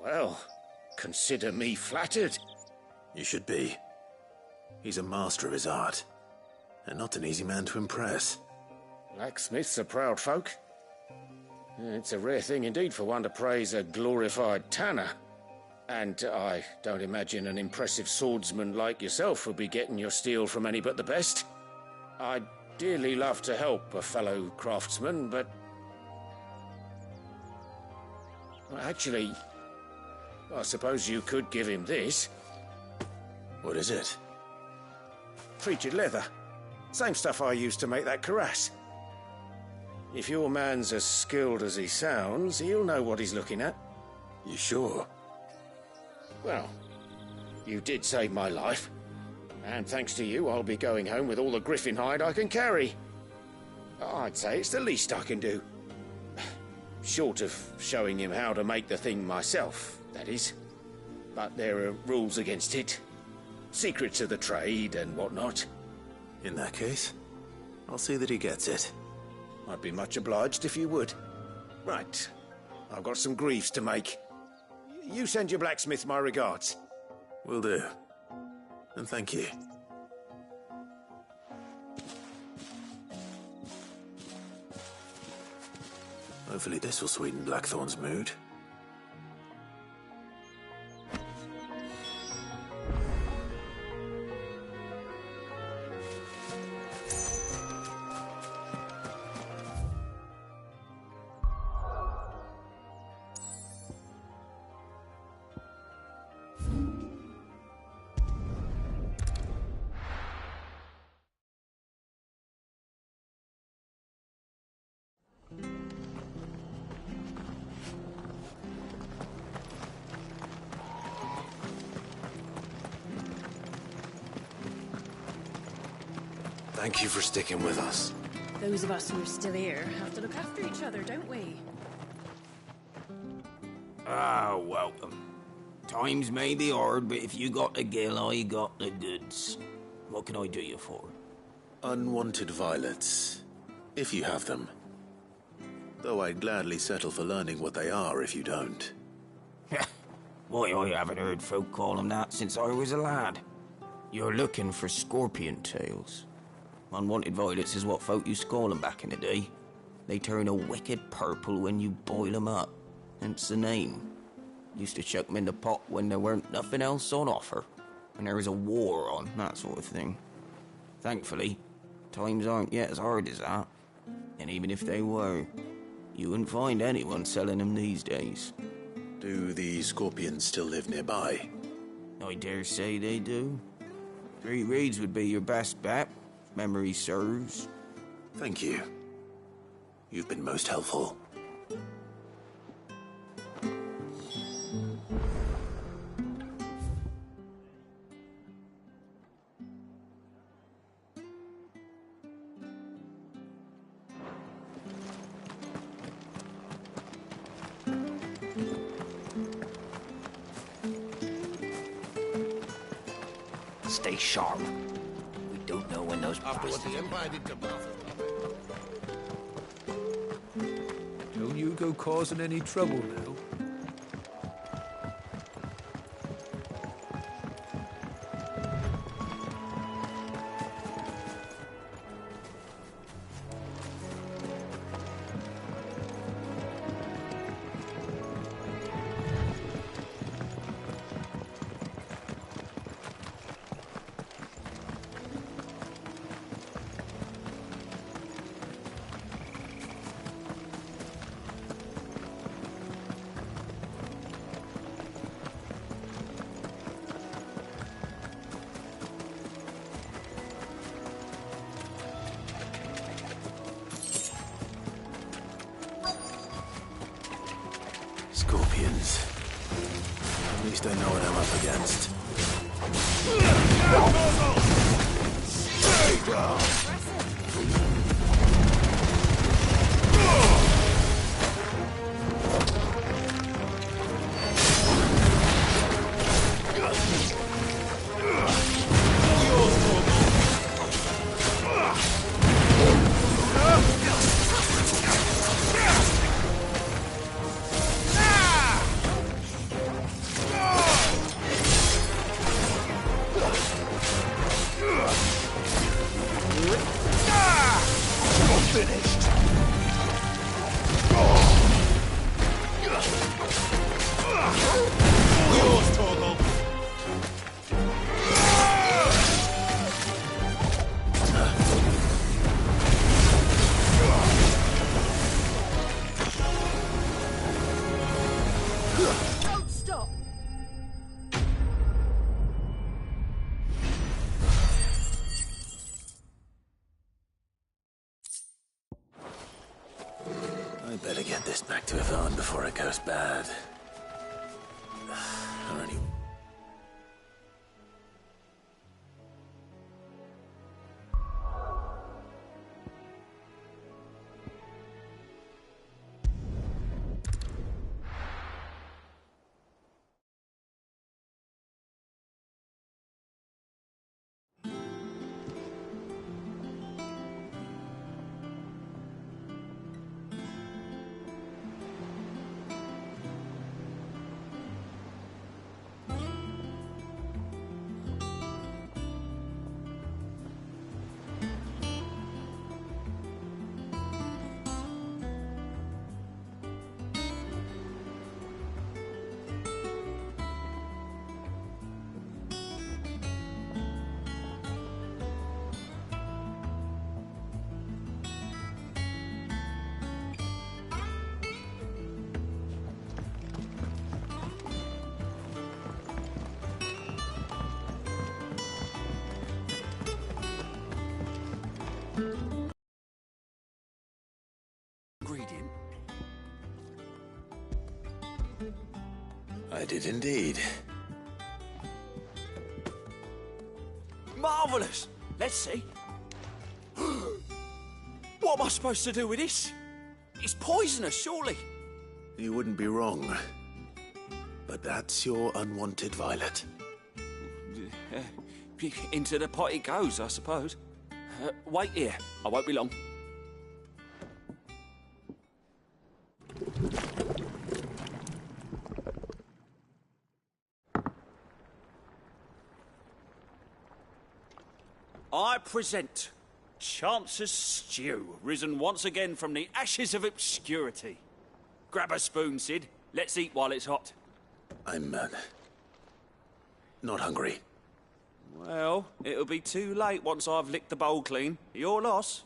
A: Well, consider me flattered.
E: You should be. He's a master of his art, and not an easy man to impress.
A: Blacksmiths are proud folk. It's a rare thing indeed for one to praise a glorified tanner. And I don't imagine an impressive swordsman like yourself would be getting your steel from any but the best. I'd dearly love to help a fellow craftsman, but... well, actually, I suppose you could give him this.
E: What is it?
A: Treated leather. Same stuff I used to make that cuirass. If your man's as skilled as he sounds, he'll know what he's looking at.
E: You sure?
A: Well, you did save my life. And thanks to you, I'll be going home with all the griffin hide I can carry. I'd say it's the least I can do. Short of showing him how to make the thing myself, that is. But there are rules against it. Secrets of the trade and whatnot.
E: In that case, I'll see that he gets it.
A: I'd be much obliged if you would. Right. I've got some greaves to make. You send your blacksmith my regards.
E: Will do. And thank you. Hopefully this will sweeten Blackthorn's mood.
K: Thank you for sticking with us.
M: Those of us who are still here have to look after each other, don't we?
Q: Ah, welcome. Times may be hard, but if you got the gill, I got the goods. What can I do you for?
E: Unwanted violets, if you have them. Though I'd gladly settle for learning what they are if you don't.
Q: Why, I haven't heard folk call them that since I was a lad. You're looking for scorpion tails. Unwanted violets is what folk used to call them back in the day. They turn a wicked purple when you boil them up. Hence the name. Used to chuck them in the pot when there weren't nothing else on offer. When there was a war on, that sort of thing. Thankfully, times aren't yet as hard as that. And even if they were, you wouldn't find anyone selling them these days.
E: Do the scorpions still live nearby?
Q: I dare say they do. 3 Reeds would be your best bet, if memory serves.
E: Thank you. You've been most helpful.
Q: Stay sharp. We
K: after what the Empire did to Bartholomew. Don't you go causing any trouble now.
E: Scorpions. At least I know what I'm up against. Stay down!
C: Don't stop!
E: I better get this back to Yvonne before it goes bad. Or any...
J: Ingredient?
E: I did indeed.
J: Marvellous! Let's see. What am I supposed to do with this? It's poisonous, surely.
E: You wouldn't be wrong. But that's your unwanted violet.
J: Into the pot it goes, I suppose. Wait here. I won't be long. I present Chance's Stew, risen once again from the ashes of obscurity. Grab a spoon, Sid. Let's eat while it's hot.
E: I'm, not hungry.
J: Well, it'll be too late once I've licked the bowl clean. Your loss.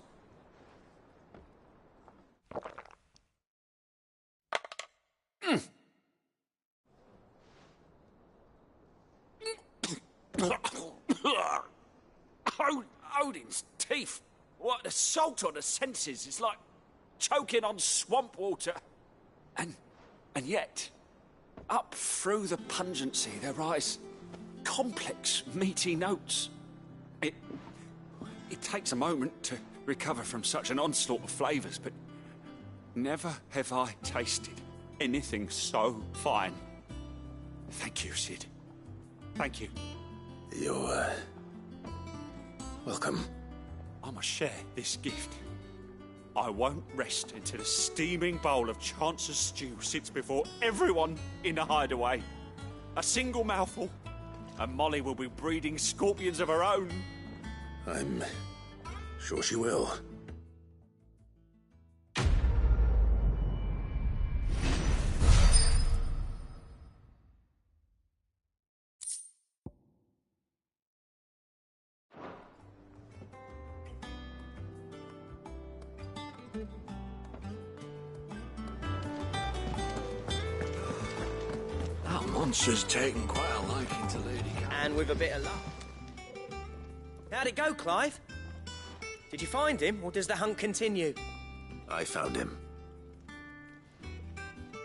J: Odin's teeth. What, the salt on the senses is like choking on swamp water. And yet, up through the pungency there rise complex, meaty notes. It takes a moment to recover from such an onslaught of flavours, but never have I tasted anything so fine. Thank you, Sid. Thank you.
E: You're, welcome.
R: I must share this gift. I won't rest until a steaming bowl of Chance's stew sits before everyone in the hideaway. A single mouthful, and Molly will be breeding scorpions of her own.
O: I'm sure she will.
K: That monster's taken quite a liking to Lady Cat.
B: And with a bit of luck. How'd it go, Clive? Did you find him, or does the hunt continue?
E: I found him.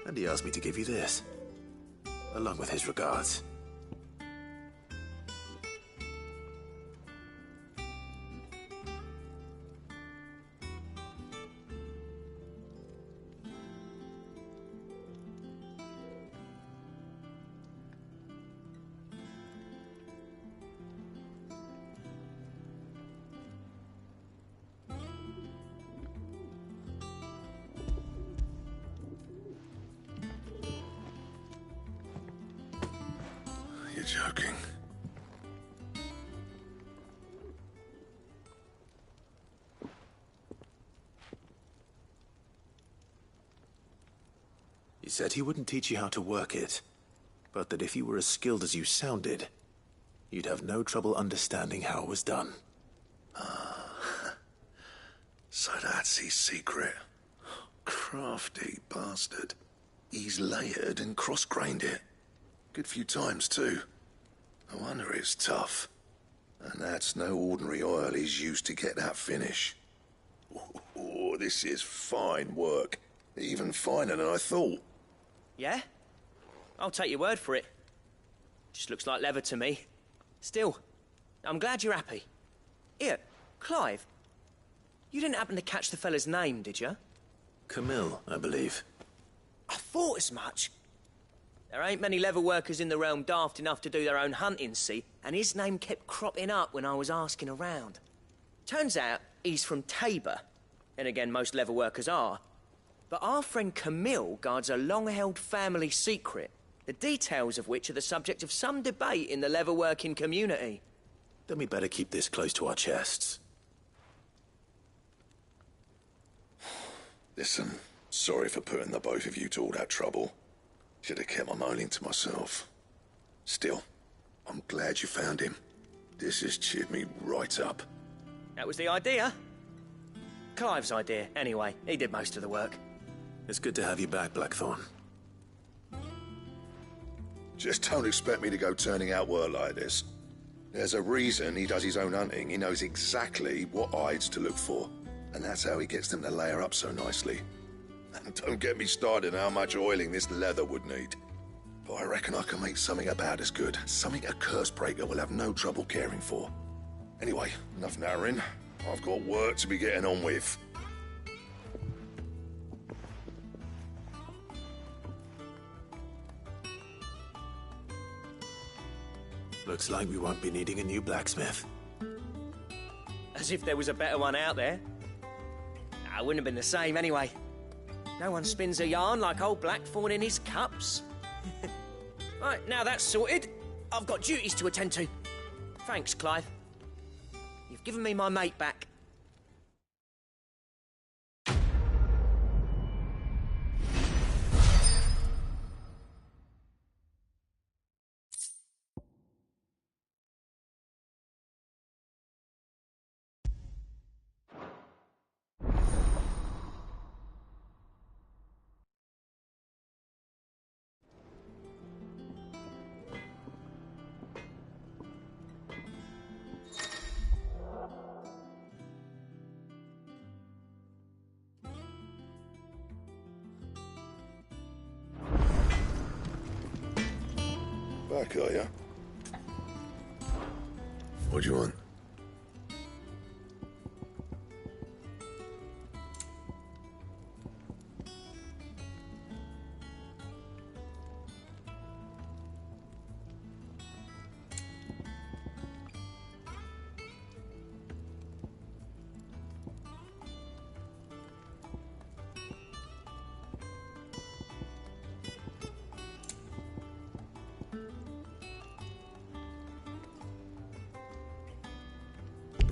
E: And he asked me to give you this, along with his regards.
O: You're joking.
E: He said he wouldn't teach you how to work it, but that if you were as skilled as you sounded, you'd have no trouble understanding how it was done.
O: So that's his secret. Crafty bastard. He's layered and cross-grained it. Good few times, too. No wonder it's tough. And that's no ordinary oil he's used to get that finish. Oh, this is fine work. Even finer than I thought.
B: Yeah? I'll take your word for it. Just looks like leather to me. Still, I'm glad you're happy. Here, Clive, you didn't happen to catch the fella's name, did you?
E: Camille, I believe.
B: I thought as much. There ain't many leather workers in the realm daft enough to do their own hunting, see, and his name kept cropping up when I was asking around. Turns out he's from Tabor, and again, most leather workers are. But our friend Camille guards a long-held family secret, the details of which are the subject of some debate in the leather-working community.
E: Then we better keep this close to our chests.
O: Listen, sorry for putting the both of you to all that trouble. Should have kept my moaning to myself. Still, I'm glad you found him. This has cheered me right up.
B: That was the idea. Clive's idea, anyway. He did most of the work.
E: It's good to have you back, Blackthorn.
O: Just don't expect me to go turning out work like this. There's a reason he does his own hunting. He knows exactly what hides to look for. And that's how he gets them to layer up so nicely. And don't get me started on how much oiling this leather would need. But I reckon I can make something about as good. Something a Cursebreaker will have no trouble caring for. Anyway, enough narrowing. I've got work to be getting on with.
E: Looks like we won't be needing a new blacksmith.
B: As if there was a better one out there. I wouldn't have been the same anyway. No one spins a yarn like old Blackthorn in his cups. Right, now that's sorted, I've got duties to attend to. Thanks, Clive. You've given me my mate back.
O: Back, are ya? What do you want?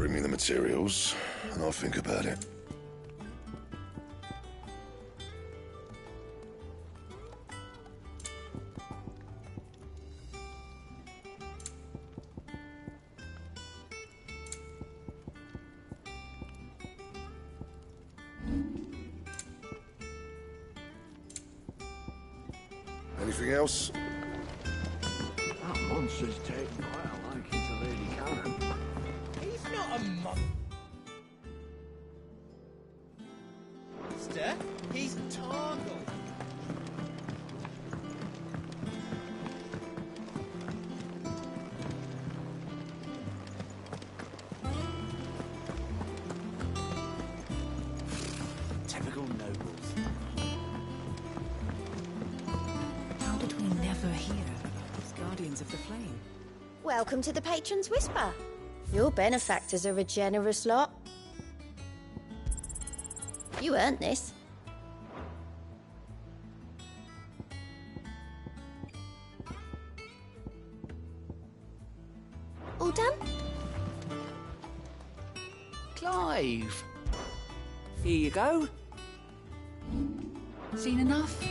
O: Bring me the materials, and I'll think about it. Anything else?
K: That monster's taken quite a liking to Lady Karen.
S: He's not a monster. He's Targle.
Q: Typical nobles.
M: How did we never hear about these Guardians of the Flame?
D: Welcome to the Patron's Whisper. Your benefactors are a generous lot. You earned this. All done?
Q: Clive! Here you go.
M: Seen enough?